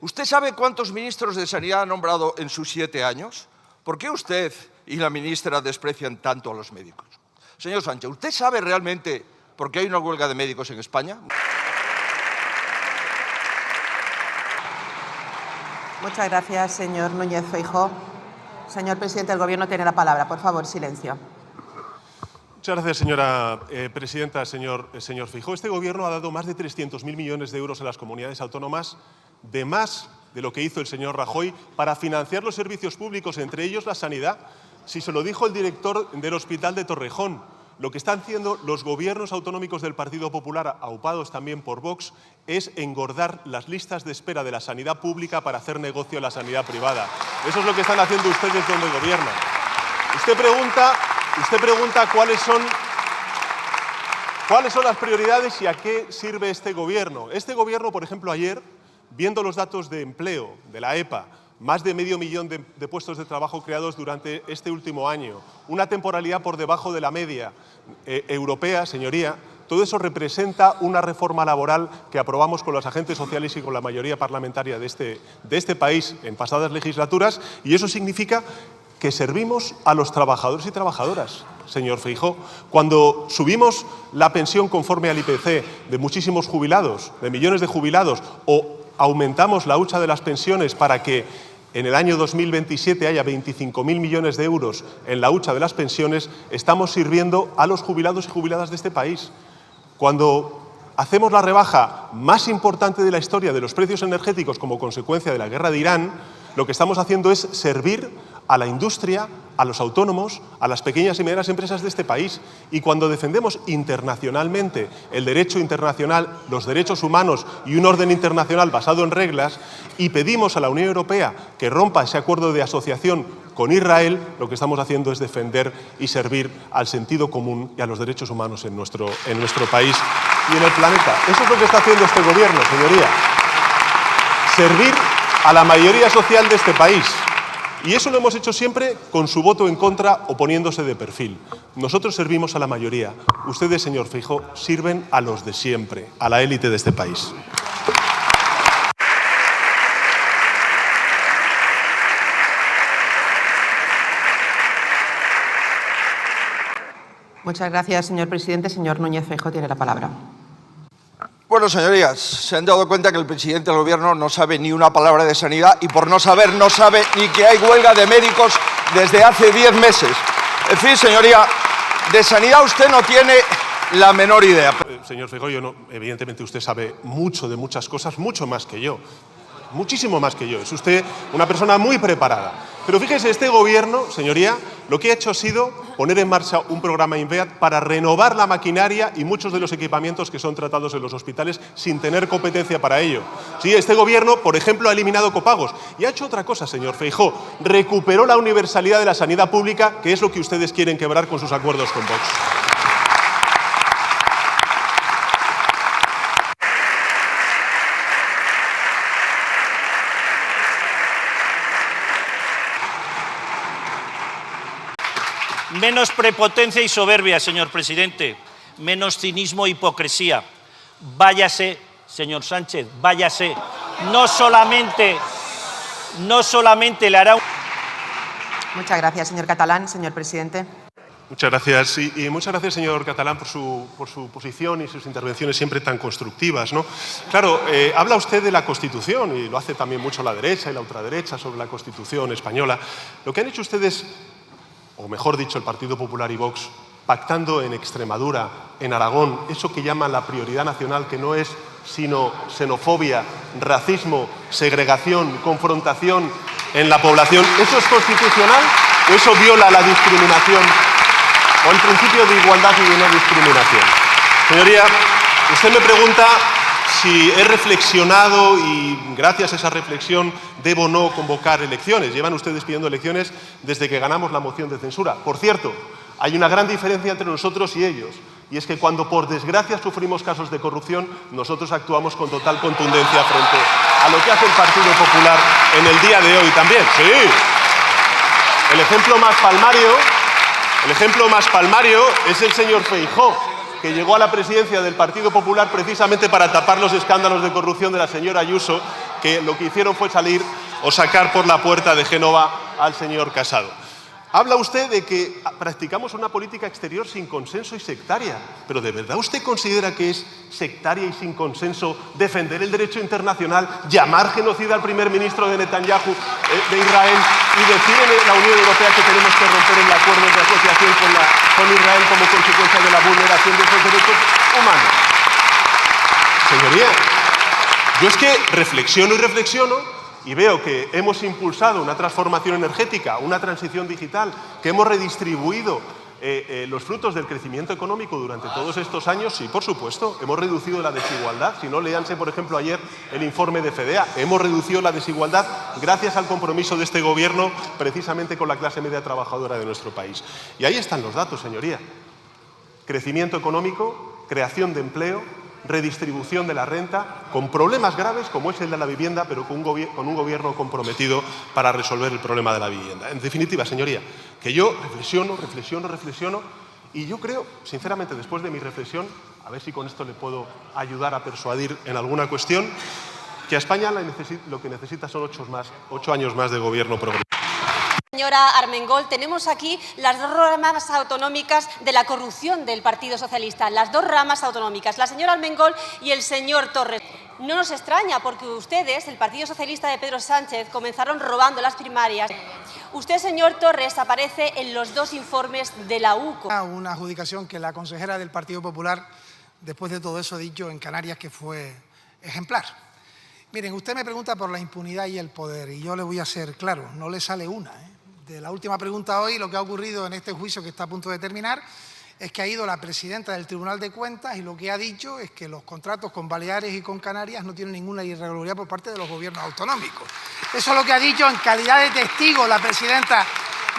¿Usted sabe cuántos ministros de Sanidad ha nombrado en sus 7 años? ¿Por qué usted y la ministra desprecian tanto a los médicos? Señor Sánchez, ¿usted sabe realmente por qué hay una huelga de médicos en España? Muchas gracias, señor Núñez Feijóo. Señor presidente del Gobierno tiene la palabra. Por favor, silencio. Muchas gracias, señora presidenta. Señor Feijóo, este Gobierno ha dado más de 300.000 millones de euros a las comunidades autónomas, de más de lo que hizo el señor Rajoy, para financiar los servicios públicos, entre ellos la sanidad. Si se lo dijo el director del Hospital de Torrejón, lo que están haciendo los gobiernos autonómicos del Partido Popular, aupados también por Vox, es engordar las listas de espera de la sanidad pública para hacer negocio en la sanidad privada. Eso es lo que están haciendo ustedes donde gobiernan. Usted pregunta cuáles son las prioridades y a qué sirve este Gobierno. Este Gobierno, por ejemplo, ayer, viendo los datos de empleo de la EPA, más de medio millón de puestos de trabajo creados durante este último año, una temporalidad por debajo de la media europea, señoría, todo eso representa una reforma laboral que aprobamos con los agentes sociales y con la mayoría parlamentaria de este país en pasadas legislaturas, y eso significa que servimos a los trabajadores y trabajadoras, señor Feijóo. Cuando subimos la pensión conforme al IPC de muchísimos jubilados, de millones de jubilados, o aumentamos la hucha de las pensiones para que en el año 2027 haya 25.000 millones de euros en la hucha de las pensiones, estamos sirviendo a los jubilados y jubiladas de este país. Cuando hacemos la rebaja más importante de la historia de los precios energéticos como consecuencia de la guerra de Irán, lo que estamos haciendo es servir a la industria, a los autónomos, a las pequeñas y medianas empresas de este país. Y cuando defendemos internacionalmente el derecho internacional, los derechos humanos y un orden internacional basado en reglas, y pedimos a la Unión Europea que rompa ese acuerdo de asociación con Israel, lo que estamos haciendo es defender y servir al sentido común y a los derechos humanos en nuestro país y en el planeta. Eso es lo que está haciendo este Gobierno, señoría. Servir a la mayoría social de este país. Y eso lo hemos hecho siempre con su voto en contra o poniéndose de perfil. Nosotros servimos a la mayoría. Ustedes, señor Feijóo, sirven a los de siempre, a la élite de este país. Muchas gracias, señor presidente. Señor Núñez Feijóo tiene la palabra. Bueno, señorías, se han dado cuenta que el presidente del Gobierno no sabe ni una palabra de sanidad y por no saber, no sabe ni que hay huelga de médicos desde hace 10 meses. En fin, señoría, de sanidad usted no tiene la menor idea. Señor Feijóo, evidentemente usted sabe mucho de muchas cosas, mucho más que yo. Muchísimo más que yo. Es usted una persona muy preparada. Pero fíjese, este Gobierno, señoría, lo que ha hecho ha sido poner en marcha un programa INVEAD para renovar la maquinaria y muchos de los equipamientos que son tratados en los hospitales sin tener competencia para ello. Sí, este Gobierno, por ejemplo, ha eliminado copagos y ha hecho otra cosa, señor Feijóo. Recuperó la universalidad de la sanidad pública, que es lo que ustedes quieren quebrar con sus acuerdos con Vox. Menos prepotencia y soberbia, señor presidente. Menos cinismo e hipocresía. Váyase, señor Sánchez, váyase. No solamente le hará un... Muchas gracias, señor Catalán. Señor presidente. Muchas gracias. Y muchas gracias, señor Catalán, por su posición y sus intervenciones siempre tan constructivas, ¿no? Claro, habla usted de la Constitución, y lo hace también mucho la derecha y la ultraderecha sobre la Constitución española. Lo que han hecho ustedes, o mejor dicho, el Partido Popular y Vox, pactando en Extremadura, en Aragón, eso que llaman la prioridad nacional, que no es sino xenofobia, racismo, segregación, confrontación en la población, ¿eso es constitucional o eso viola la discriminación o el principio de igualdad y de no discriminación? Señoría, usted me pregunta si he reflexionado y gracias a esa reflexión debo o no convocar elecciones. Llevan ustedes pidiendo elecciones desde que ganamos la moción de censura. Por cierto, hay una gran diferencia entre nosotros y ellos, y es que cuando por desgracia sufrimos casos de corrupción, nosotros actuamos con total contundencia frente a lo que hace el Partido Popular en el día de hoy también. Sí. El ejemplo más palmario es el señor Feijóo, que llegó a la presidencia del Partido Popular precisamente para tapar los escándalos de corrupción de la señora Ayuso que lo que hicieron fue salir o sacar por la puerta de Génova al señor Casado. Habla usted de que practicamos una política exterior sin consenso y sectaria. ¿Pero de verdad usted considera que es sectaria y sin consenso defender el derecho internacional, llamar genocida al primer ministro de Netanyahu de Israel y decir en la Unión Europea que tenemos que romper el acuerdo de asociación con Israel como consecuencia de la vulneración de esos derechos humanos? Señoría, yo es que reflexiono y reflexiono y veo que hemos impulsado una transformación energética, una transición digital, que hemos redistribuido los frutos del crecimiento económico durante todos estos años. Sí, por supuesto, hemos reducido la desigualdad. Si no, léanse, por ejemplo, ayer el informe de FEDEA. Hemos reducido la desigualdad gracias al compromiso de este Gobierno, precisamente con la clase media trabajadora de nuestro país. Y ahí están los datos, señoría. Crecimiento económico, creación de empleo, redistribución de la renta, con problemas graves como es el de la vivienda, pero con un gobierno comprometido para resolver el problema de la vivienda. En definitiva, señoría, que yo reflexiono y yo creo, sinceramente, después de mi reflexión, a ver si con esto le puedo ayudar a persuadir en alguna cuestión, que a España lo que necesita son 8 años más de gobierno progresista. Señora Armengol, tenemos aquí las dos ramas autonómicas de la corrupción del Partido Socialista, las dos ramas autonómicas, la señora Armengol y el señor Torres. No nos extraña porque ustedes, el Partido Socialista de Pedro Sánchez, comenzaron robando las primarias. Usted, señor Torres, aparece en los dos informes de la UCO. Una adjudicación que la consejera del Partido Popular, después de todo eso, ha dicho en Canarias que fue ejemplar. Miren, usted me pregunta por la impunidad y el poder y yo le voy a ser claro, no le sale una, De la última pregunta hoy, lo que ha ocurrido en este juicio que está a punto de terminar es que ha ido la presidenta del Tribunal de Cuentas y lo que ha dicho es que los contratos con Baleares y con Canarias no tienen ninguna irregularidad por parte de los gobiernos autonómicos. Eso es lo que ha dicho en calidad de testigo la presidenta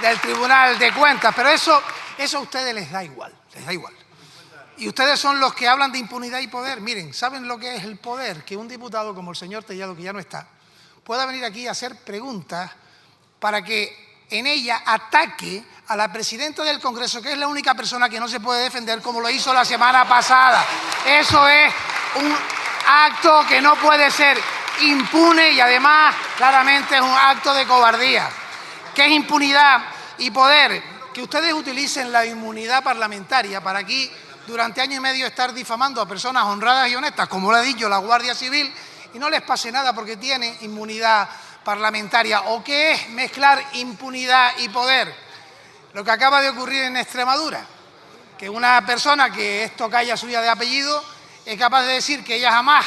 del Tribunal de Cuentas, pero eso a ustedes les da igual, Y ustedes son los que hablan de impunidad y poder. Miren, ¿saben lo que es el poder? Que un diputado como el señor Tellado, que ya no está, pueda venir aquí a hacer preguntas para que en ella ataque a la presidenta del Congreso, que es la única persona que no se puede defender, como lo hizo la semana pasada. Eso es un acto que no puede ser impune y además claramente es un acto de cobardía. ¿Qué es impunidad y poder? Que ustedes utilicen la inmunidad parlamentaria para aquí durante año y medio estar difamando a personas honradas y honestas, como lo ha dicho la Guardia Civil, y no les pase nada porque tienen inmunidad parlamentaria. ¿O qué es mezclar impunidad y poder? Lo que acaba de ocurrir en Extremadura, que una persona que es tocaya suya de apellido es capaz de decir que ella jamás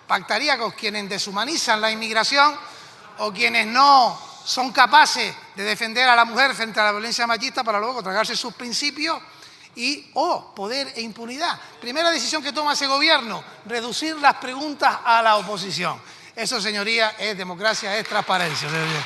pactaría con quienes deshumanizan la inmigración o quienes no son capaces de defender a la mujer frente a la violencia machista para luego tragarse sus principios y poder e impunidad. Primera decisión que toma ese gobierno, reducir las preguntas a la oposición. Eso, señoría, es democracia, es transparencia, señoría.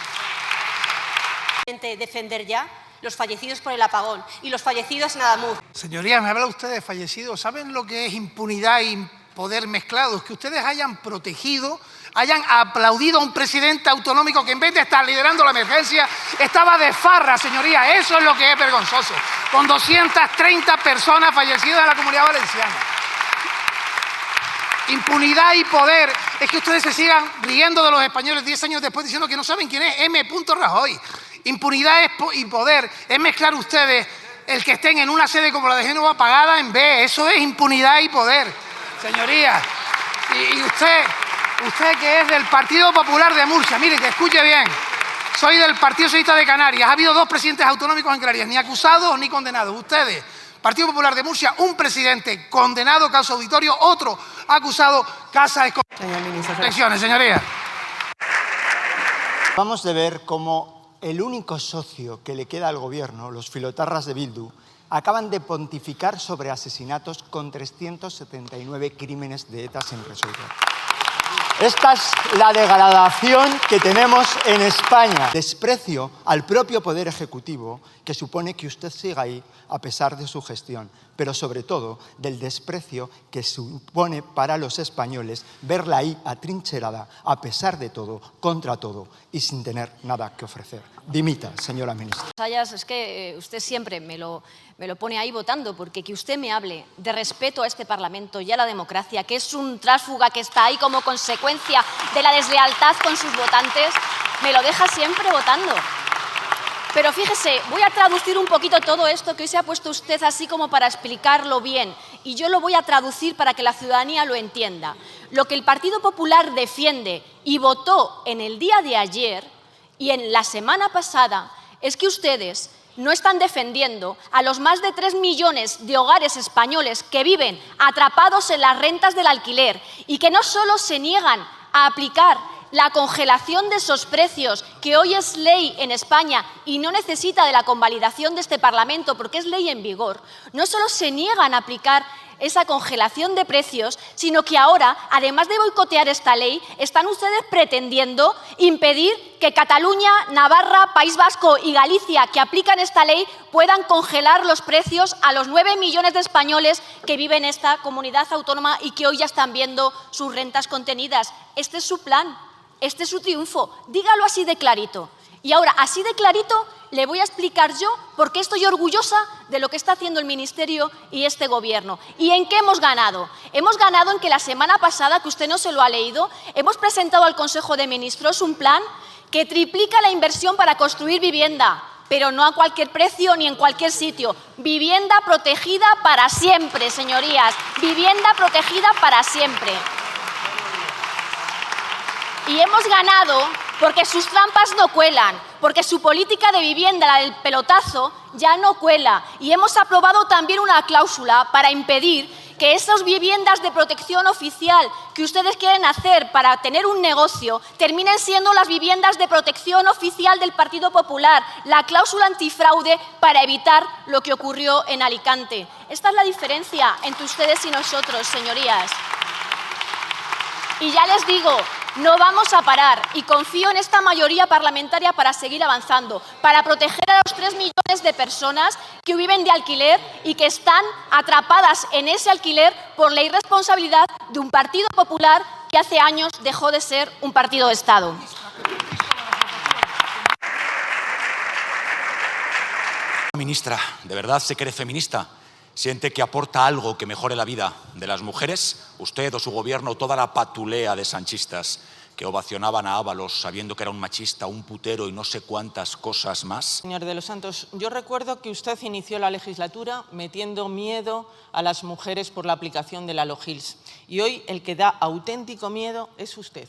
Defender ya los fallecidos por el apagón y los fallecidos en Adamuz. Señorías, me habla usted de fallecidos. ¿Saben lo que es impunidad y poder mezclados? Que ustedes hayan protegido, hayan aplaudido a un presidente autonómico que en vez de estar liderando la emergencia, estaba de farra, señorías. Eso es lo que es vergonzoso. Con 230 personas fallecidas en la Comunidad Valenciana. Impunidad y poder es que ustedes se sigan riendo de los españoles 10 años después diciendo que no saben quién es M. Rajoy. Impunidad y poder es mezclar ustedes el que estén en una sede como la de Génova pagada en B. Eso es impunidad y poder, señorías. Y usted que es del Partido Popular de Murcia, mire, que escuche bien. Soy del Partido Socialista de Canarias. Ha habido 2 presidentes autonómicos en Canarias, ni acusados ni condenados. Ustedes, Partido Popular de Murcia, un presidente condenado, caso auditorio, otro acusado, casa de elecciones, señorías. Vamos de ver cómo el único socio que le queda al gobierno, los filotarras de Bildu, acaban de pontificar sobre asesinatos con 379 crímenes de ETA sin resolver. Esta es la degradación que tenemos en España. Desprecio al propio Poder Ejecutivo que supone que usted siga ahí a pesar de su gestión. pero sobre todo del desprecio que supone para los españoles verla ahí atrincherada, a pesar de todo, contra todo y sin tener nada que ofrecer. Dimita, señora ministra. Sayas, es que usted siempre me lo pone ahí votando, porque que usted me hable de respeto a este Parlamento y a la democracia, que es un tránsfuga que está ahí como consecuencia de la deslealtad con sus votantes, me lo deja siempre votando. Pero fíjese, voy a traducir un poquito todo esto que hoy se ha puesto usted así como para explicarlo bien, y yo lo voy a traducir para que la ciudadanía lo entienda. Lo que el Partido Popular defiende y votó en el día de ayer y en la semana pasada es que ustedes no están defendiendo a los más de 3 millones de hogares españoles que viven atrapados en las rentas del alquiler y que no solo se niegan a aplicar la congelación de esos precios, que hoy es ley en España y no necesita de la convalidación de este Parlamento porque es ley en vigor, no solo se niegan a aplicar esa congelación de precios, sino que ahora, además de boicotear esta ley, están ustedes pretendiendo impedir que Cataluña, Navarra, País Vasco y Galicia, que aplican esta ley, puedan congelar los precios a los 9 millones de españoles que viven en esta comunidad autónoma y que hoy ya están viendo sus rentas contenidas. Este es su plan. Este es su triunfo, dígalo así de clarito. Y ahora, así de clarito, le voy a explicar yo por qué estoy orgullosa de lo que está haciendo el Ministerio y este Gobierno. ¿Y en qué hemos ganado? Hemos ganado en que la semana pasada, que usted no se lo ha leído, hemos presentado al Consejo de Ministros un plan que triplica la inversión para construir vivienda, pero no a cualquier precio ni en cualquier sitio. Vivienda protegida para siempre, señorías. Vivienda protegida para siempre. Y hemos ganado porque sus trampas no cuelan, porque su política de vivienda, la del pelotazo, ya no cuela. Y hemos aprobado también una cláusula para impedir que esas viviendas de protección oficial que ustedes quieren hacer para tener un negocio terminen siendo las viviendas de protección oficial del Partido Popular, la cláusula antifraude para evitar lo que ocurrió en Alicante. Esta es la diferencia entre ustedes y nosotros, señorías. Y ya les digo, no vamos a parar y confío en esta mayoría parlamentaria para seguir avanzando, para proteger a los 3 millones de personas que viven de alquiler y que están atrapadas en ese alquiler por la irresponsabilidad de un Partido Popular que hace años dejó de ser un partido de Estado. Ministra, ¿de verdad se cree feminista? ¿Siente que aporta algo que mejore la vida de las mujeres? Usted o su gobierno, toda la patulea de sanchistas que ovacionaban a Ábalos sabiendo que era un machista, un putero y no sé cuántas cosas más. Señor de los Santos, yo recuerdo que usted inició la legislatura metiendo miedo a las mujeres por la aplicación de la LOGILS. Y hoy el que da auténtico miedo es usted.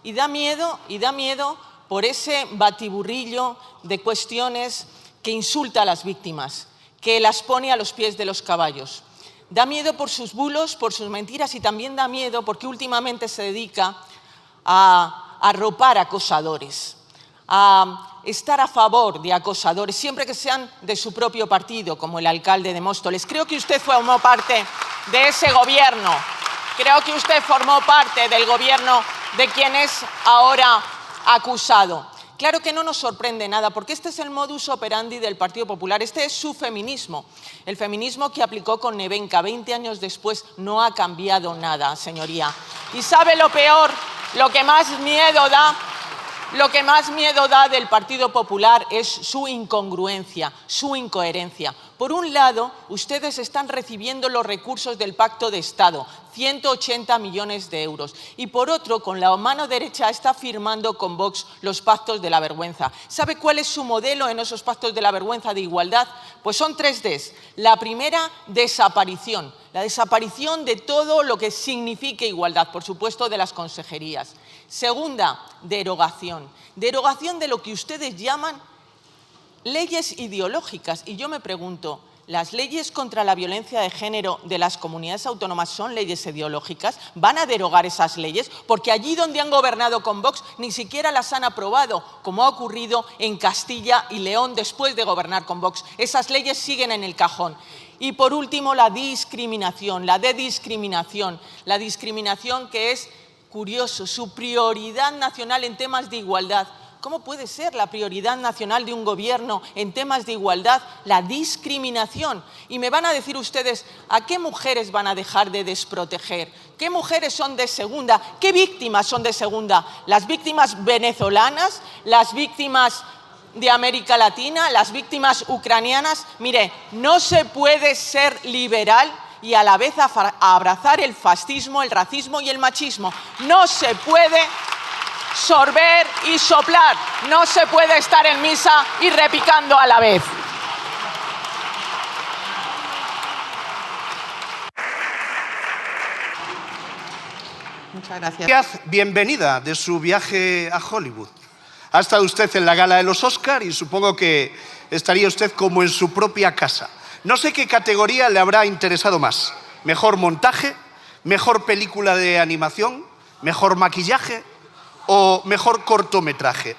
Y da miedo por ese batiburrillo de cuestiones que insulta a las víctimas, que las pone a los pies de los caballos. Da miedo por sus bulos, por sus mentiras y también da miedo porque últimamente se dedica a arropar acosadores, a estar a favor de acosadores, siempre que sean de su propio partido, como el alcalde de Móstoles. Creo que usted formó parte de ese gobierno. Creo que usted formó parte del gobierno de quien es ahora acusado. Claro que no nos sorprende nada, porque este es el modus operandi del Partido Popular, este es su feminismo. El feminismo que aplicó con Nevenka 20 años después no ha cambiado nada, señoría. Y ¿sabe lo peor? Lo que más miedo da del Partido Popular es su incongruencia, su incoherencia. Por un lado, ustedes están recibiendo los recursos del Pacto de Estado, 180 millones de euros. Y por otro, con la mano derecha está firmando con Vox los pactos de la vergüenza. ¿Sabe cuál es su modelo en esos pactos de la vergüenza de igualdad? Pues son 3 Ds. La primera, desaparición. La desaparición de todo lo que signifique igualdad, por supuesto, de las consejerías. Segunda, derogación. Derogación de lo que ustedes llaman leyes ideológicas. Y yo me pregunto, ¿las leyes contra la violencia de género de las comunidades autónomas son leyes ideológicas? ¿Van a derogar esas leyes? Porque allí donde han gobernado con Vox ni siquiera las han aprobado, como ha ocurrido en Castilla y León después de gobernar con Vox. Esas leyes siguen en el cajón. Y por último, la discriminación, la discriminación que es curioso, su prioridad nacional en temas de igualdad. ¿Cómo puede ser la prioridad nacional de un gobierno en temas de igualdad la discriminación? Y me van a decir ustedes, ¿a qué mujeres van a dejar de desproteger? ¿Qué mujeres son de segunda? ¿Qué víctimas son de segunda? ¿Las víctimas venezolanas? ¿Las víctimas de América Latina? ¿Las víctimas ucranianas? Mire, no se puede ser liberal y a la vez abrazar el fascismo, el racismo y el machismo. No se puede sorber y soplar. No se puede estar en misa y repicando a la vez. Muchas gracias. Bienvenida de su viaje a Hollywood. Ha estado usted en la gala de los Oscar y supongo que estaría usted como en su propia casa. No sé qué categoría le habrá interesado más. ¿Mejor montaje? ¿Mejor película de animación? ¿Mejor maquillaje? ¿O mejor cortometraje?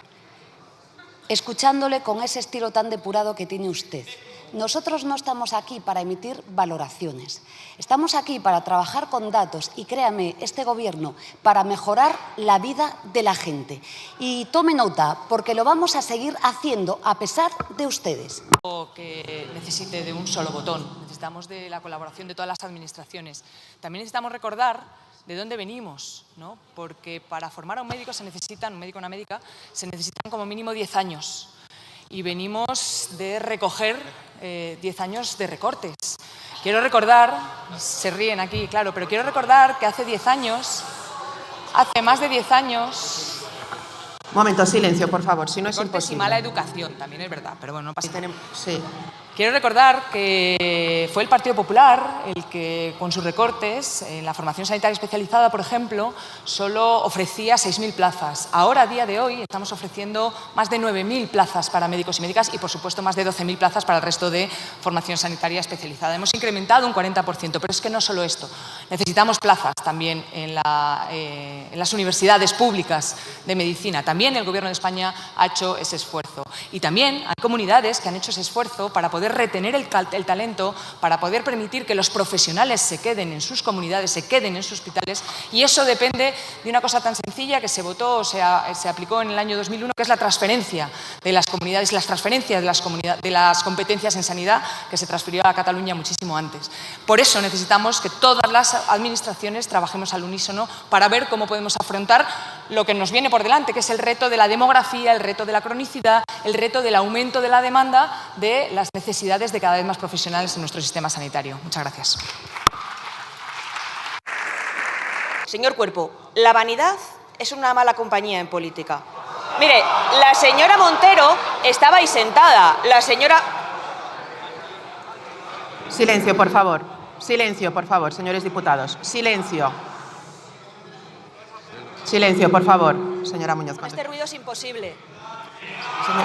Escuchándole con ese estilo tan depurado que tiene usted. Nosotros no estamos aquí para emitir valoraciones. Estamos aquí para trabajar con datos y, créame, este Gobierno, para mejorar la vida de la gente. Y tome nota, porque lo vamos a seguir haciendo a pesar de ustedes. Que necesite de un solo botón. Necesitamos de la colaboración de todas las administraciones. También necesitamos recordar de dónde venimos, ¿no? Porque para formar a un médico un médico o una médica, se necesitan como mínimo 10 años. Y venimos de recoger 10 años de recortes. Quiero recordar, se ríen aquí, claro, pero quiero recordar que hace más de 10 años... Un momento, silencio, por favor, si no es recortes imposible. y mala educación, también es verdad, pero bueno, no pasa nada. Sí. Quiero recordar que fue el Partido Popular el que, con sus recortes, en la formación sanitaria especializada, por ejemplo, solo ofrecía 6.000 plazas. Ahora, a día de hoy, estamos ofreciendo más de 9.000 plazas para médicos y médicas y, por supuesto, más de 12.000 plazas para el resto de formación sanitaria especializada. Hemos incrementado un 40%, pero es que no solo esto. Necesitamos plazas también en las universidades públicas de medicina. También el Gobierno de España ha hecho ese esfuerzo. Y también hay comunidades que han hecho ese esfuerzo para poder retener el talento, para poder permitir que los profesionales se queden en sus comunidades, se queden en sus hospitales, y eso depende de una cosa tan sencilla que se votó, se aplicó en el año 2001, que es la transferencia de las comunidades, las transferencias de las competencias en sanidad, que se transfirió a Cataluña muchísimo antes. Por eso necesitamos que todas las administraciones trabajemos al unísono para ver cómo podemos afrontar lo que nos viene por delante, que es el reto de la demografía, el reto de la cronicidad, el reto del aumento de la demanda, de las necesidades de cada vez más profesionales en nuestro sistema sanitario. Muchas gracias. Señor Cuerpo, la vanidad es una mala compañía en política. Mire, la señora Montero estaba ahí sentada. La señora... Silencio, por favor. Silencio, por favor, señores diputados. Silencio. Silencio, por favor, señora Muñoz. Este ruido es imposible. Señor...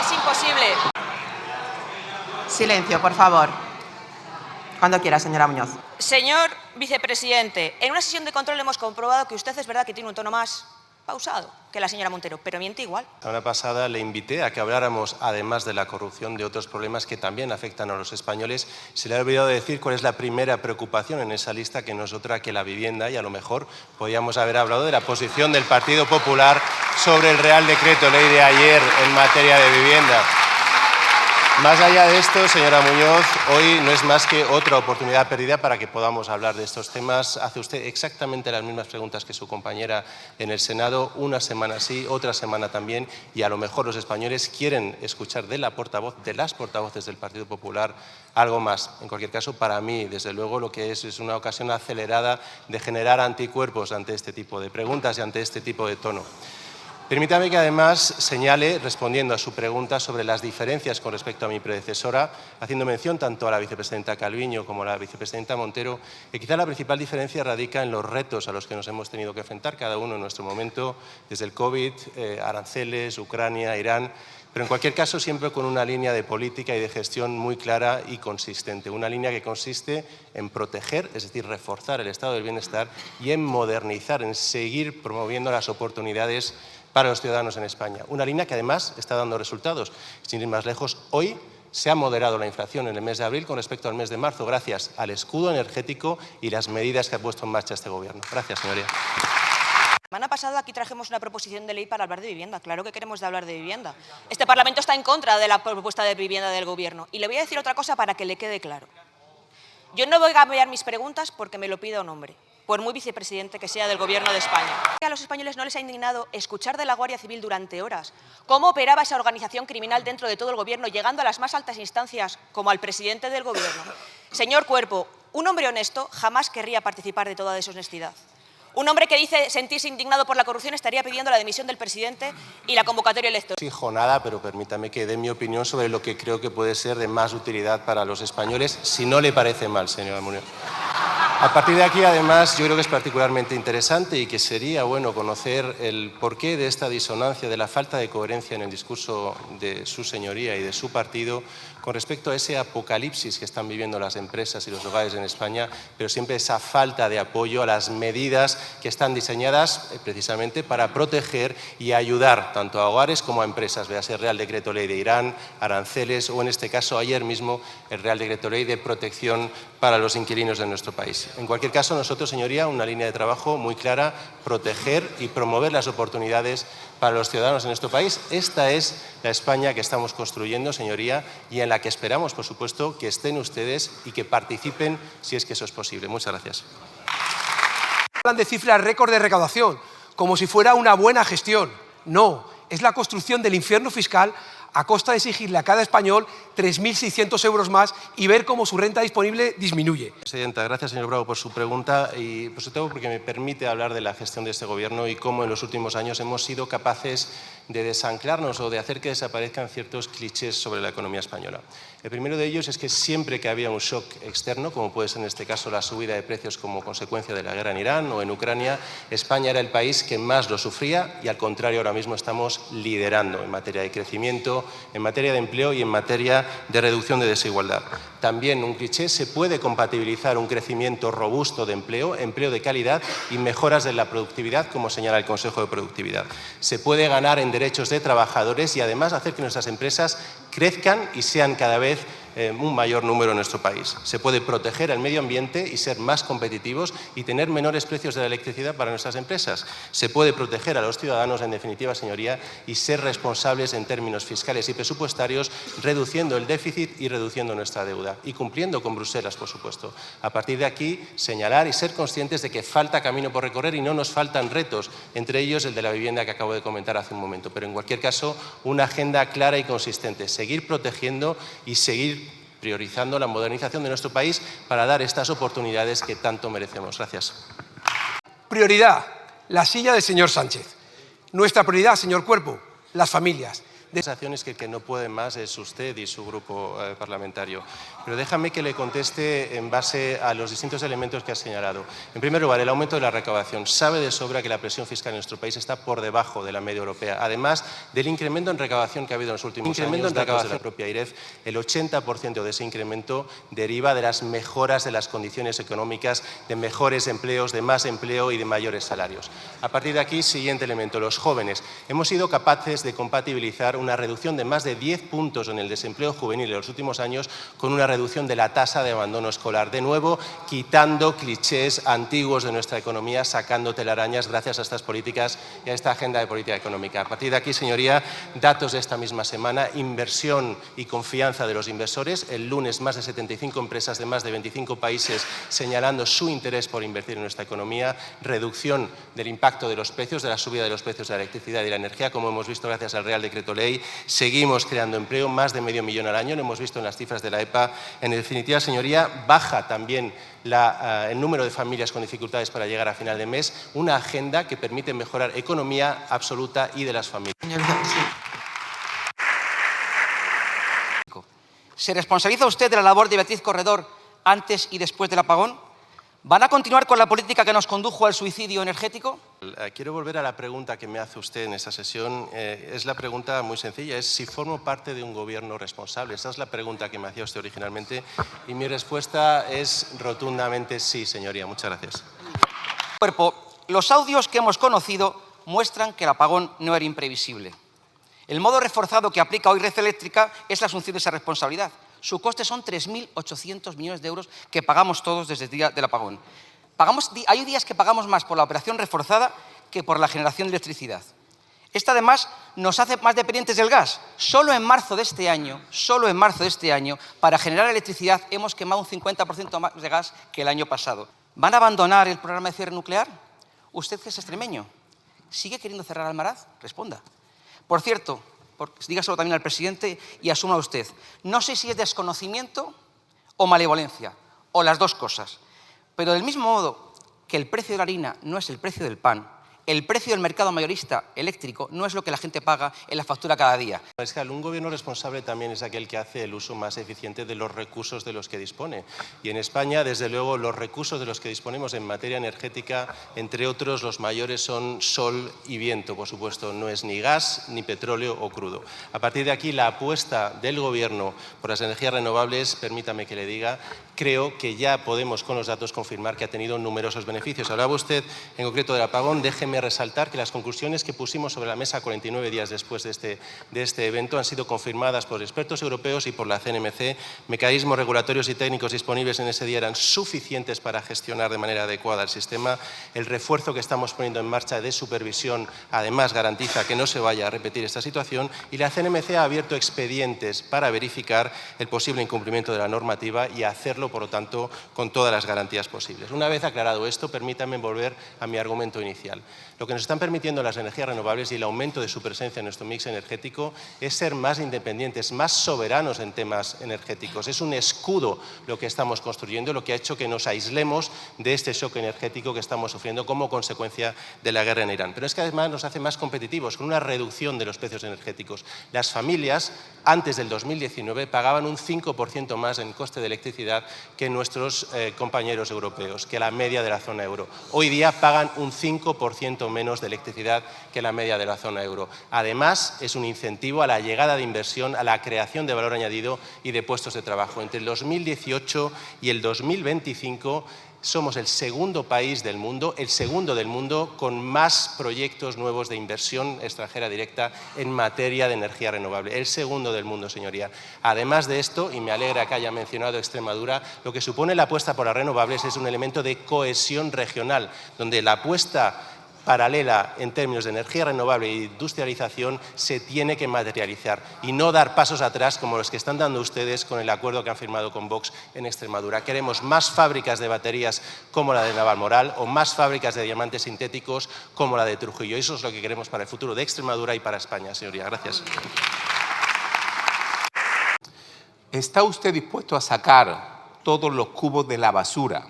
Es imposible. Silencio, por favor. Cuando quiera, señora Muñoz. Señor vicepresidente, en una sesión de control hemos comprobado que usted es verdad que tiene un tono más pausado que la señora Montero, pero miente igual. La semana pasada le invité a que habláramos, además de la corrupción, de otros problemas que también afectan a los españoles. Se le ha olvidado decir cuál es la primera preocupación en esa lista, que no es otra que la vivienda, y a lo mejor podíamos haber hablado de la posición del Partido Popular sobre el Real Decreto Ley de ayer en materia de vivienda. Más allá de esto, señora Muñoz, hoy no es más que otra oportunidad perdida para que podamos hablar de estos temas. Hace usted exactamente las mismas preguntas que su compañera en el Senado, una semana sí, otra semana también, y a lo mejor los españoles quieren escuchar de la portavoz, de las portavoces del Partido Popular, algo más. En cualquier caso, para mí, desde luego, lo que es una ocasión acelerada de generar anticuerpos ante este tipo de preguntas y ante este tipo de tono. Permítame que además señale, respondiendo a su pregunta sobre las diferencias con respecto a mi predecesora, haciendo mención tanto a la vicepresidenta Calviño como a la vicepresidenta Montero, que quizá la principal diferencia radica en los retos a los que nos hemos tenido que enfrentar cada uno en nuestro momento, desde el COVID, aranceles, Ucrania, Irán, pero en cualquier caso siempre con una línea de política y de gestión muy clara y consistente. Una línea que consiste en proteger, es decir, reforzar el estado del bienestar, y en modernizar, en seguir promoviendo las oportunidades para los ciudadanos en España. Una línea que además está dando resultados. Sin ir más lejos, hoy se ha moderado la inflación en el mes de abril con respecto al mes de marzo, gracias al escudo energético y las medidas que ha puesto en marcha este Gobierno. Gracias, señoría. La semana pasada aquí trajimos una proposición de ley para hablar de vivienda. Claro que queremos hablar de vivienda. Este Parlamento está en contra de la propuesta de vivienda del Gobierno. Y le voy a decir otra cosa para que le quede claro. Yo no voy a cambiar mis preguntas porque me lo pida un hombre, por muy vicepresidente que sea del Gobierno de España. A los españoles no les ha indignado escuchar de la Guardia Civil durante horas cómo operaba esa organización criminal dentro de todo el Gobierno, llegando a las más altas instancias, como al presidente del Gobierno. Señor Cuerpo, un hombre honesto jamás querría participar de toda deshonestidad. Un hombre que dice sentirse indignado por la corrupción estaría pidiendo la dimisión del presidente y la convocatoria electoral. No exijo nada, pero permítame que dé mi opinión sobre lo que creo que puede ser de más utilidad para los españoles, si no le parece mal, señora Muñoz. A partir de aquí, además, yo creo que es particularmente interesante y que sería bueno conocer el porqué de esta disonancia, de la falta de coherencia en el discurso de su señoría y de su partido con respecto a ese apocalipsis que están viviendo las empresas y los hogares en España, pero siempre esa falta de apoyo a las medidas que están diseñadas precisamente para proteger y ayudar tanto a hogares como a empresas. Véase el Real Decreto Ley de Irán, aranceles o, en este caso, ayer mismo, el Real Decreto Ley de protección para los inquilinos de nuestro país. En cualquier caso, nosotros, señoría, una línea de trabajo muy clara: proteger y promover las oportunidades para los ciudadanos de nuestro país. Esta es la España que estamos construyendo, señoría, y en la que esperamos, por supuesto, que estén ustedes y que participen si es que eso es posible. Muchas gracias. Hablan de cifras récord de recaudación, como si fuera una buena gestión. No, es la construcción del infierno fiscal a costa de exigirle a cada español 3.600 euros más y ver cómo su renta disponible disminuye. Presidenta, gracias, señor Bravo, por su pregunta y por sobre todo porque me permite hablar de la gestión de este Gobierno y cómo en los últimos años hemos sido capaces de desanclarnos o de hacer que desaparezcan ciertos clichés sobre la economía española. El primero de ellos es que siempre que había un shock externo, como puede ser en este caso la subida de precios como consecuencia de la guerra en Irán o en Ucrania, España era el país que más lo sufría y, al contrario, ahora mismo estamos liderando en materia de crecimiento, en materia de empleo y en materia de reducción de desigualdad. También un cliché: se puede compatibilizar un crecimiento robusto de empleo, empleo de calidad y mejoras de la productividad, como señala el Consejo de Productividad. Se puede ganar en derechos de trabajadores y además hacer que nuestras empresas crezcan y sean cada vez un mayor número en nuestro país. Se puede proteger el medio ambiente y ser más competitivos y tener menores precios de la electricidad para nuestras empresas. Se puede proteger a los ciudadanos, en definitiva, señoría, y ser responsables en términos fiscales y presupuestarios, reduciendo el déficit y reduciendo nuestra deuda y cumpliendo con Bruselas, por supuesto. A partir de aquí, señalar y ser conscientes de que falta camino por recorrer y no nos faltan retos, entre ellos el de la vivienda que acabo de comentar hace un momento. Pero, en cualquier caso, una agenda clara y consistente: seguir protegiendo y seguir priorizando la modernización de nuestro país para dar estas oportunidades que tanto merecemos. Gracias. Prioridad: la silla del señor Sánchez. Nuestra prioridad, señor Cuerpo: las familias. La sensación es que el que no puede más es usted y su grupo parlamentario. Pero déjame que le conteste en base a los distintos elementos que ha señalado. En primer lugar, el aumento de la recaudación. Sabe de sobra que la presión fiscal en nuestro país está por debajo de la media europea. Además del incremento en recaudación que ha habido en los últimos años, datos de la propia IREF, el 80% de ese incremento deriva de las mejoras de las condiciones económicas, de mejores empleos, de más empleo y de mayores salarios. A partir de aquí, siguiente elemento: los jóvenes. Hemos sido capaces de compatibilizar una reducción de más de 10 puntos en el desempleo juvenil en los últimos años con una reducción de la tasa de abandono escolar. De nuevo, quitando clichés antiguos de nuestra economía, sacando telarañas gracias a estas políticas y a esta agenda de política económica. A partir de aquí, señoría, datos de esta misma semana: inversión y confianza de los inversores. El lunes, más de 75 empresas de más de 25 países señalando su interés por invertir en nuestra economía. Reducción del impacto de los precios, de la subida de los precios de la electricidad y la energía, como hemos visto gracias al Real Decreto Ley. Seguimos creando empleo, más de 500.000 al año, lo hemos visto en las cifras de la EPA. En definitiva, señoría, baja también el número de familias con dificultades para llegar a final de mes, una agenda que permite mejorar economía absoluta y de las familias. ¿Se responsabiliza usted de la labor de Beatriz Corredor antes y después del apagón? ¿Van a continuar con la política que nos condujo al suicidio energético? Quiero volver a la pregunta que me hace usted en esta sesión. Es la pregunta muy sencilla, es si formo parte de un gobierno responsable. Esa es la pregunta que me hacía usted originalmente y mi respuesta es rotundamente sí, señoría. Muchas gracias. Cuerpo, los audios que hemos conocido muestran que el apagón no era imprevisible. El modo reforzado que aplica hoy Red Eléctrica es la asunción de esa responsabilidad. Su coste son 3.800 millones de euros que pagamos todos desde el día del apagón. Hay días que pagamos más por la operación reforzada que por la generación de electricidad. Esta, además, nos hace más dependientes del gas. Solo en marzo de este año, para generar electricidad hemos quemado un 50% más de gas que el año pasado. ¿Van a abandonar el programa de cierre nuclear? Usted, que es extremeño, ¿sigue queriendo cerrar Almaraz? Responda. Por cierto, dígaselo también al presidente y asuma usted. No sé si es desconocimiento o malevolencia, o las dos cosas. Pero del mismo modo que el precio de la harina no es el precio del pan, el precio del mercado mayorista eléctrico no es lo que la gente paga en la factura cada día. Es que un gobierno responsable también es aquel que hace el uso más eficiente de los recursos de los que dispone. Y en España, desde luego, los recursos de los que disponemos en materia energética, entre otros, los mayores son sol y viento, por supuesto. No es ni gas, ni petróleo o crudo. A partir de aquí, la apuesta del gobierno por las energías renovables, permítame que le diga, creo que ya podemos con los datos confirmar que ha tenido numerosos beneficios. Hablaba usted en concreto del apagón. Déjeme resaltar que las conclusiones que pusimos sobre la mesa 49 días después de este evento han sido confirmadas por expertos europeos y por la CNMC. Mecanismos regulatorios y técnicos disponibles en ese día eran suficientes para gestionar de manera adecuada el sistema. El refuerzo que estamos poniendo en marcha de supervisión, además, garantiza que no se vaya a repetir esta situación, y la CNMC ha abierto expedientes para verificar el posible incumplimiento de la normativa y hacerlo, por lo tanto, con todas las garantías posibles. Una vez aclarado esto, permítanme volver a mi argumento inicial. Lo que nos están permitiendo las energías renovables y el aumento de su presencia en nuestro mix energético es ser más independientes, más soberanos en temas energéticos. Es un escudo lo que estamos construyendo, lo que ha hecho que nos aislemos de este shock energético que estamos sufriendo como consecuencia de la guerra en Irán. Pero es que además nos hace más competitivos con una reducción de los precios energéticos. Las familias, antes del 2019, pagaban un 5% más en coste de electricidad que nuestros compañeros europeos, que la media de la zona euro. Hoy día pagan un 5% menos de electricidad que la media de la zona euro. Además, es un incentivo a la llegada de inversión, a la creación de valor añadido y de puestos de trabajo. Entre el 2018 y el 2025 somos el segundo país del mundo, con más proyectos nuevos de inversión extranjera directa en materia de energía renovable. El segundo del mundo, señoría. Además de esto, y me alegra que haya mencionado Extremadura, lo que supone la apuesta por las renovables es un elemento de cohesión regional, donde la apuesta paralela en términos de energía renovable e industrialización se tiene que materializar y no dar pasos atrás como los que están dando ustedes con el acuerdo que han firmado con Vox en Extremadura. Queremos más fábricas de baterías como la de Navalmoral o más fábricas de diamantes sintéticos como la de Trujillo. Eso es lo que queremos para el futuro de Extremadura y para España, señoría. Gracias. ¿Está usted dispuesto a sacar todos los cubos de la basura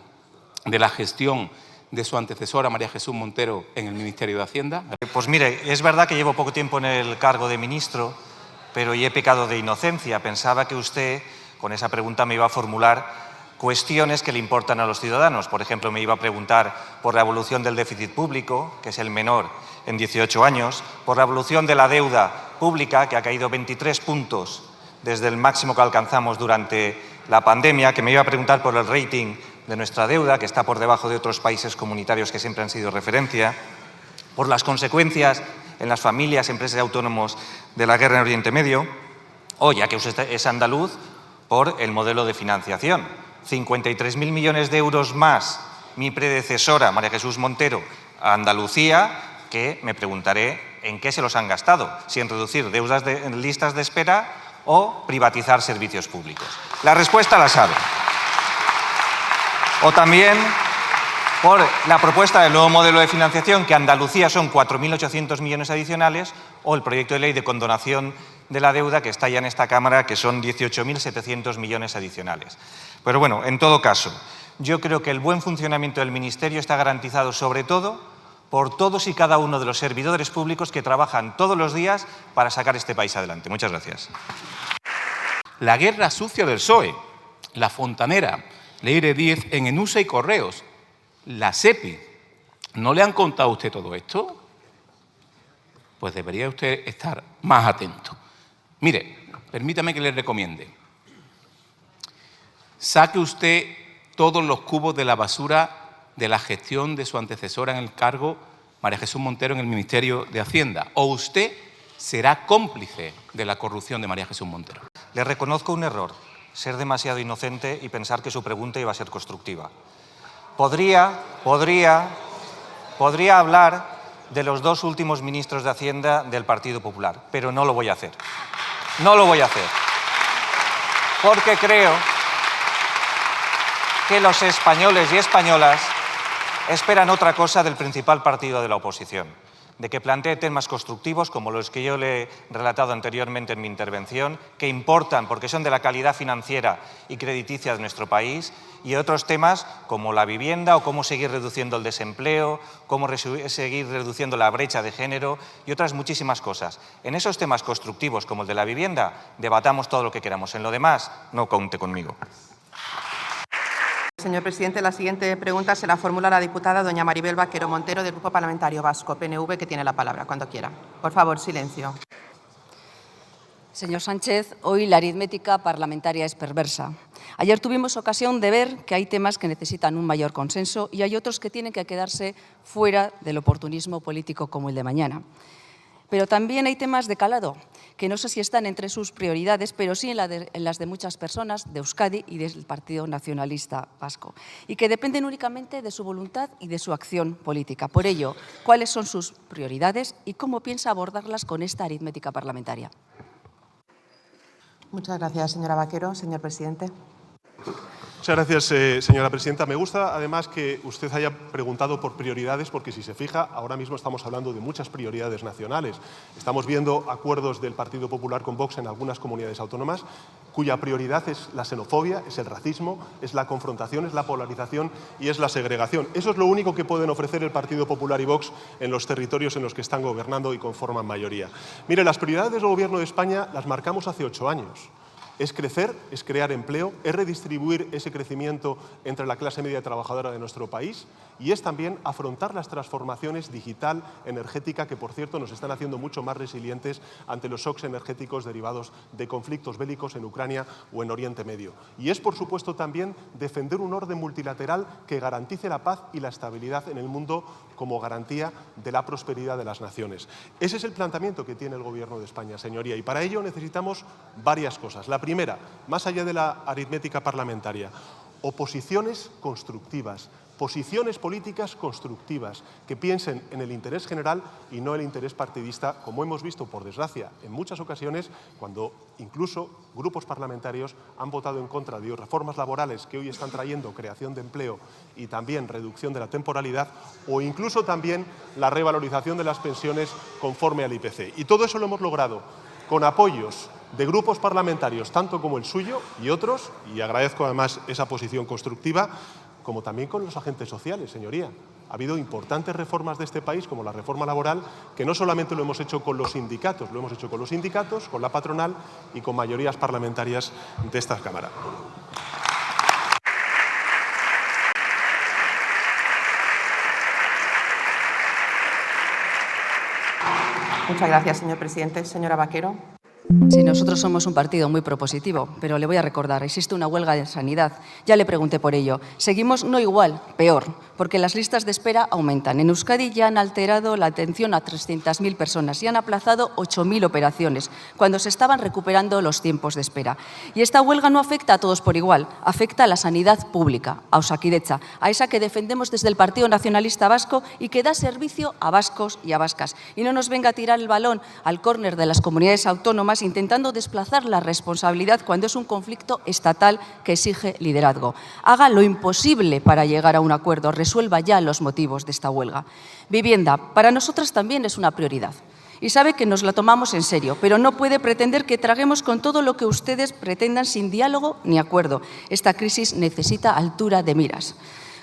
de la gestión de su antecesora, María Jesús Montero, en el Ministerio de Hacienda? Pues mire, es verdad que llevo poco tiempo en el cargo de ministro, pero y he pecado de inocencia. Pensaba que usted, con esa pregunta, me iba a formular cuestiones que le importan a los ciudadanos. Por ejemplo, me iba a preguntar por la evolución del déficit público, que es el menor en 18 años, por la evolución de la deuda pública, que ha caído 23 puntos desde el máximo que alcanzamos durante la pandemia, que me iba a preguntar por el rating de nuestra deuda, que está por debajo de otros países comunitarios que siempre han sido referencia, por las consecuencias en las familias, empresas y autónomos de la guerra en Oriente Medio, o, ya que usted es andaluz, por el modelo de financiación. 53.000 millones de euros más mi predecesora, María Jesús Montero, a Andalucía, que me preguntaré en qué se los han gastado, si en reducir deudas en listas de espera o privatizar servicios públicos. La respuesta la sabe. O también por la propuesta del nuevo modelo de financiación, que Andalucía son 4.800 millones adicionales, o el proyecto de ley de condonación de la deuda que está ya en esta Cámara, que son 18.700 millones adicionales. Pero bueno, en todo caso, yo creo que el buen funcionamiento del Ministerio está garantizado sobre todo por todos y cada uno de los servidores públicos que trabajan todos los días para sacar este país adelante. Muchas gracias. La guerra sucia del PSOE, la fontanera, Leire Díez en Enusa y Correos, la SEPI. ¿No le han contado a usted todo esto? Pues debería usted estar más atento. Mire, permítame que le recomiende. Saque usted todos los cubos de la basura de la gestión de su antecesora en el cargo, María Jesús Montero, en el Ministerio de Hacienda, o usted será cómplice de la corrupción de María Jesús Montero. Le reconozco un error, ser demasiado inocente y pensar que su pregunta iba a ser constructiva. Podría hablar de los dos últimos ministros de Hacienda del Partido Popular, pero no lo voy a hacer. No lo voy a hacer. Porque creo que los españoles y españolas esperan otra cosa del principal partido de la oposición, de que plantee temas constructivos como los que yo le he relatado anteriormente en mi intervención, que importan porque son de la calidad financiera y crediticia de nuestro país, y otros temas como la vivienda o cómo seguir reduciendo el desempleo, cómo seguir reduciendo la brecha de género y otras muchísimas cosas. En esos temas constructivos como el de la vivienda, debatamos todo lo que queramos. En lo demás, no cuente conmigo. Señor presidente, la siguiente pregunta se la formula la diputada doña Maribel Vaquero Montero, del Grupo Parlamentario Vasco, PNV, que tiene la palabra, cuando quiera. Por favor, silencio. Señor Sánchez, hoy la aritmética parlamentaria es perversa. Ayer tuvimos ocasión de ver que hay temas que necesitan un mayor consenso y hay otros que tienen que quedarse fuera del oportunismo político como el de mañana. Pero también hay temas de calado, que no sé si están entre sus prioridades, pero sí en las de muchas personas de Euskadi y del Partido Nacionalista Vasco, y que dependen únicamente de su voluntad y de su acción política. Por ello, ¿cuáles son sus prioridades y cómo piensa abordarlas con esta aritmética parlamentaria? Muchas gracias, señora Vaquero. Señor presidente. Muchas gracias, señora presidenta. Me gusta, además, que usted haya preguntado por prioridades, porque si se fija, ahora mismo estamos hablando de muchas prioridades nacionales. Estamos viendo acuerdos del Partido Popular con Vox en algunas comunidades autónomas, cuya prioridad es la xenofobia, es el racismo, es la confrontación, es la polarización y es la segregación. Eso es lo único que pueden ofrecer el Partido Popular y Vox en los territorios en los que están gobernando y conforman mayoría. Mire, las prioridades del Gobierno de España las marcamos hace 8 años. Es crecer, es crear empleo, es redistribuir ese crecimiento entre la clase media trabajadora de nuestro país y es también afrontar las transformaciones digital, energética, que por cierto nos están haciendo mucho más resilientes ante los shocks energéticos derivados de conflictos bélicos en Ucrania o en Oriente Medio. Y es, por supuesto, también defender un orden multilateral que garantice la paz y la estabilidad en el mundo como garantía de la prosperidad de las naciones. Ese es el planteamiento que tiene el Gobierno de España, señoría, y para ello necesitamos varias cosas. La primera, más allá de la aritmética parlamentaria, oposiciones constructivas, posiciones políticas constructivas que piensen en el interés general y no el interés partidista, como hemos visto, por desgracia, en muchas ocasiones, cuando incluso grupos parlamentarios han votado en contra de reformas laborales que hoy están trayendo creación de empleo y también reducción de la temporalidad, o incluso también la revalorización de las pensiones conforme al IPC. Y todo eso lo hemos logrado con apoyos de grupos parlamentarios, tanto como el suyo y otros, y agradezco además esa posición constructiva, como también con los agentes sociales, señoría. Ha habido importantes reformas de este país, como la reforma laboral, que no solamente lo hemos hecho con los sindicatos, lo hemos hecho con los sindicatos, con la patronal y con mayorías parlamentarias de esta Cámara. Muchas gracias, señor presidente. Señora Vaquero. Sí, nosotros somos un partido muy propositivo, pero le voy a recordar, existe una huelga de sanidad. Ya le pregunté por ello. Seguimos no igual, peor, porque las listas de espera aumentan. En Euskadi ya han alterado la atención a 300.000 personas y han aplazado 8.000 operaciones, cuando se estaban recuperando los tiempos de espera. Y esta huelga no afecta a todos por igual, afecta a la sanidad pública, a Osakidetza, a esa que defendemos desde el Partido Nacionalista Vasco y que da servicio a vascos y a vascas. Y no nos venga a tirar el balón al córner de las comunidades autónomas intentando desplazar la responsabilidad cuando es un conflicto estatal que exige liderazgo. Haga lo imposible para llegar a un acuerdo, resuelva ya los motivos de esta huelga. Vivienda, para nosotras también es una prioridad. Y sabe que nos la tomamos en serio, pero no puede pretender que traguemos con todo lo que ustedes pretendan sin diálogo ni acuerdo. Esta crisis necesita altura de miras.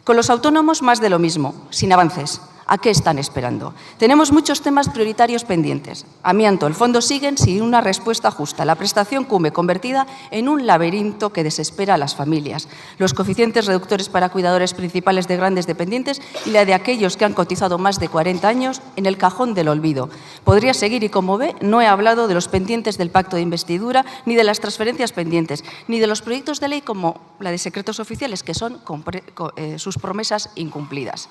Con los autónomos más de lo mismo, sin avances. ¿A qué están esperando? Tenemos muchos temas prioritarios pendientes. Amianto, el fondo siguen sin una respuesta justa. La prestación CUME convertida en un laberinto que desespera a las familias. Los coeficientes reductores para cuidadores principales de grandes dependientes y la de aquellos que han cotizado más de 40 años en el cajón del olvido. Podría seguir y, como ve, no he hablado de los pendientes del pacto de investidura, ni de las transferencias pendientes, ni de los proyectos de ley como la de secretos oficiales, que son sus promesas incumplidas.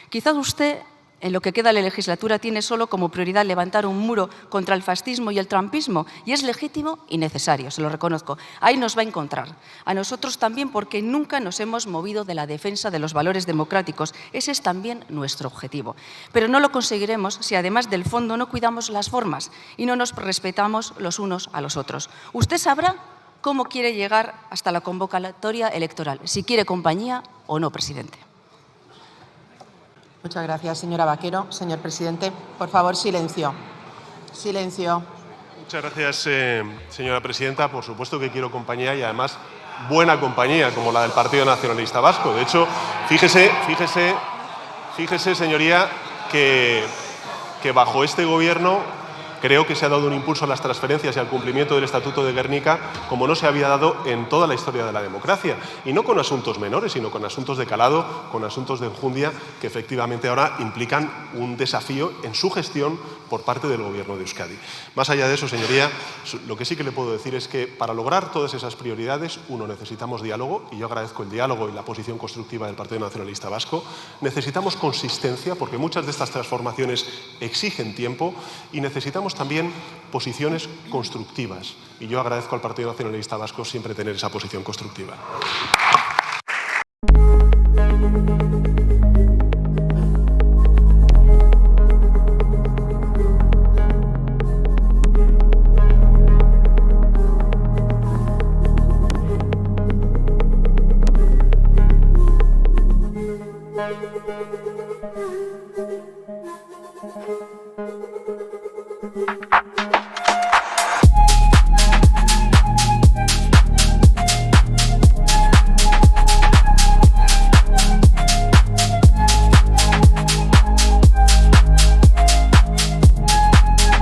Quizás usted en lo que queda de la legislatura tiene solo como prioridad levantar un muro contra el fascismo y el trumpismo, y es legítimo y necesario, se lo reconozco. Ahí nos va a encontrar. A nosotros también, porque nunca nos hemos movido de la defensa de los valores democráticos. Ese es también nuestro objetivo. Pero no lo conseguiremos si además del fondo no cuidamos las formas y no nos respetamos los unos a los otros. Usted sabrá cómo quiere llegar hasta la convocatoria electoral, si quiere compañía o no, presidente. Muchas gracias, señora Vaquero. Señor presidente, por favor, silencio. Silencio. Muchas gracias, señora presidenta. Por supuesto que quiero compañía y además buena compañía como la del Partido Nacionalista Vasco. De hecho, fíjese, señoría, que bajo este gobierno creo que se ha dado un impulso a las transferencias y al cumplimiento del Estatuto de Gernika como no se había dado en toda la historia de la democracia. Y no con asuntos menores, sino con asuntos de calado, con asuntos de enjundia que efectivamente ahora implican un desafío en su gestión por parte del Gobierno de Euskadi. Más allá de eso, señoría, lo que sí que le puedo decir es que para lograr todas esas prioridades, uno, necesitamos diálogo, y yo agradezco el diálogo y la posición constructiva del Partido Nacionalista Vasco. Necesitamos consistencia, porque muchas de estas transformaciones exigen tiempo, y necesitamos también posiciones constructivas. Y yo agradezco al Partido Nacionalista Vasco siempre tener esa posición constructiva.